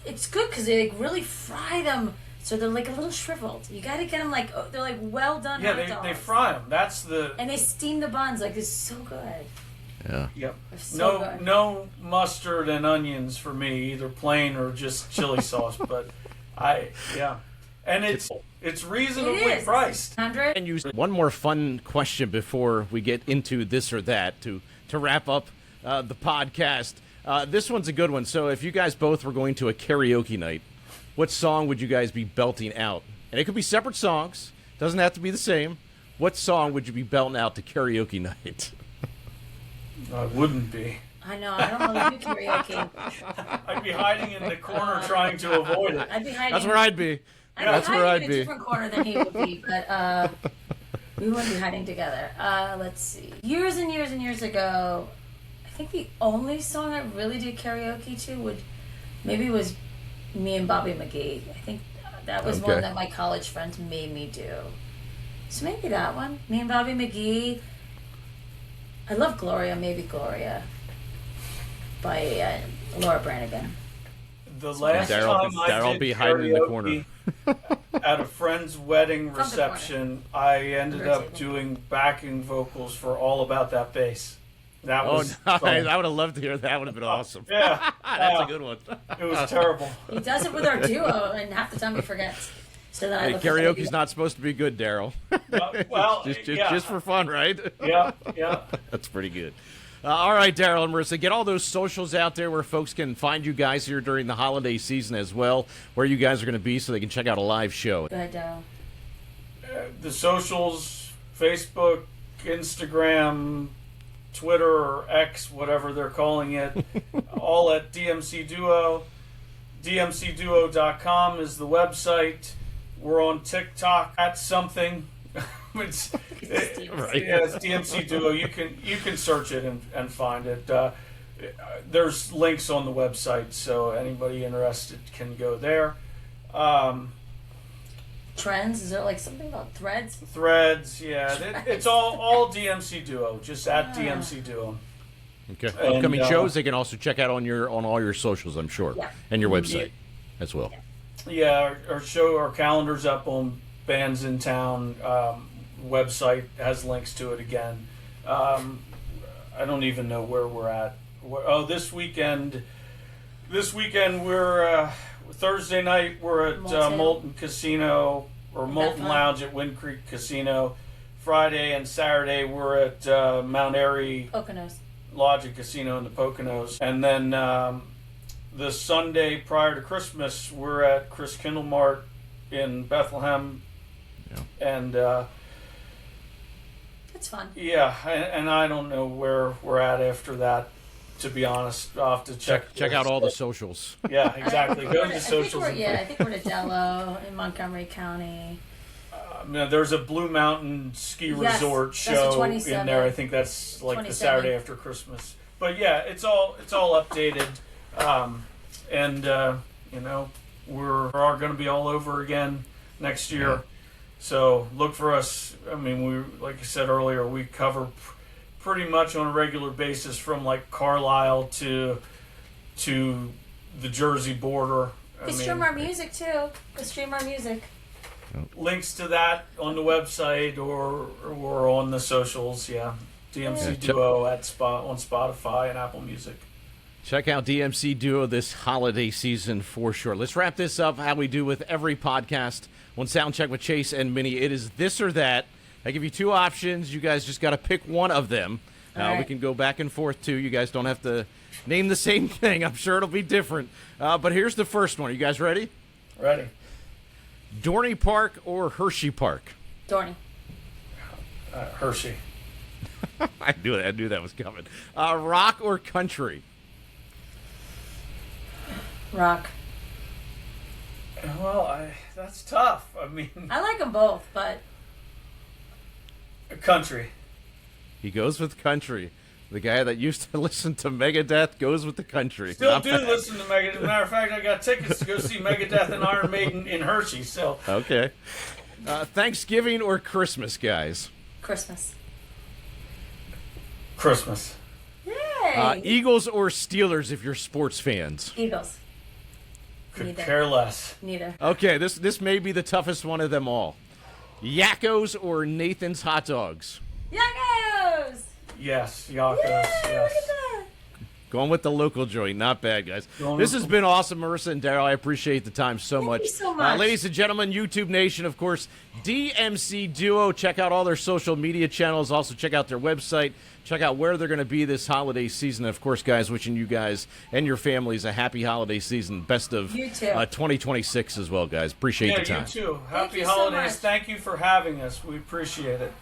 it's good because they like really fry them, so they're like a little shriveled. You got to get them like they're like well done. Yeah, hot dogs. they fry them. That's the. And they steam the buns. Like it's so good. Yeah. Yep. They're so good. No mustard and onions for me, either plain or just chili sauce. But and it's reasonably It is. priced. 100. And use one more fun question before we get into this or that to wrap up the podcast. This one's a good one. So if you guys both were going to a karaoke night, what song would you guys be belting out? And it could be separate songs. Doesn't have to be the same. What song would you be belting out to karaoke night? I wouldn't be. I know. I don't really do karaoke. I'd be hiding in the corner trying to avoid it. I'd be hiding. That's where I'd be. That's where I'd in a be. different corner than he would be, but we wouldn't be hiding together. Let's see. Years and years and years ago, I think the only song I really did karaoke to was Me and Bobby McGee. I think that was Okay. one that my college friends made me do. So maybe that one. Me and Bobby McGee. I love Gloria, maybe Gloria, by Laura Branigan. The last time I Darryl did be hiding in the corner. karaoke at a friend's wedding From the reception, I ended Under a up table. doing backing vocals for All About That Bass. That Oh, was nice. fun. I would have loved to hear that. Would have been awesome. Yeah, That's a good one. It was terrible. He does it with our duo, and half the time he forgets. So then I Hey, look at the karaoke's video. not supposed to be good, Daryl. Well, just for fun, right? yeah. That's pretty good. All right, Daryl and Marissa, get all those socials out there where folks can find you guys here during the holiday season as well, where you guys are going to be so they can check out a live show. Good, The socials: Facebook, Instagram, Twitter, or X, whatever they're calling it, all at DMC Duo. DMCDuo.com is the website. We're on TikTok at something. it's DMC Duo. You can search it and find it. There's links on the website, so anybody interested can go there. Trends? Is there like something about threads? Threads, yeah. It's all DMC Duo. Just at DMC Duo. Okay. And, Upcoming shows they can also check out on all your socials, I'm sure, Yeah. and your website as well. Yeah, our calendar's up on Bands in Town website. Has links to it again. I don't even know where we're at. This weekend we're Thursday night we're at Molten Casino or Molten Lounge at Wind Creek Casino. Friday and Saturday we're at Mount Airy Poconos. Lodge and Casino in the Poconos, and then the Sunday prior to Christmas we're at Chris Kindle Mart in Bethlehem. And It's fun. yeah, and I don't know where we're at after that, to be honest. I'll have to Check out all the socials. Yeah, exactly. Go to the socials. I think we're at Dello in Montgomery County. There's a Blue Mountain ski Yes, resort that's the show 27th. in there. I think that's like the 27th. Saturday after Christmas. But yeah, it's all updated, and we are going to be all over again next year. Yeah. So look for us. I mean, we, like I said earlier, we cover pretty much on a regular basis from like Carlisle to the Jersey border. We stream our music too. We stream our music. Links to that on the website or on the socials. Yeah, DMC Duo on Spotify and Apple Music. Check out DMC Duo this holiday season for sure. Let's wrap this up how we do with every podcast on Soundcheck with Chase and Minnie. It is this or that. I give you two options. You guys just got to pick one of them. All right. We can go back and forth, too. You guys don't have to name the same thing. I'm sure it'll be different. But here's the first one. Are you guys ready? Ready? Dorney Park or Hershey Park? Dorney. Hershey. I knew that was coming. Rock or country? Rock. Well, that's tough. I mean, I like them both, but country. He goes with country. The guy that used to listen to Megadeth goes with the country. Still Not do bad. listen to Megadeth. As a matter of fact, I got tickets to go see Megadeth and Iron Maiden in Hershey. So Okay. Thanksgiving or Christmas, guys? Christmas. Christmas. Yay! Eagles or Steelers if you're sports fans? Eagles. Could Neither. care less. Neither. Okay, this may be the toughest one of them all. Yakkos or Nathan's Hot Dogs? Yakos! Yes, Yakos. Yay, Yes. look at that. Going with the local joint. Not bad, guys. Going This with has been awesome, Marissa and Daryl. I appreciate the time so much. you so much. Ladies and gentlemen, YouTube Nation, of course, DMC Duo. Check out all their social media channels. Also, check out their website. Check out where they're going to be this holiday season. Of course, guys, wishing you guys and your families a happy holiday season. Best of You too. 2026 as well, guys. Appreciate Yeah, the time. you too. Thank Happy you so holidays. much. Thank you for having us. We appreciate it.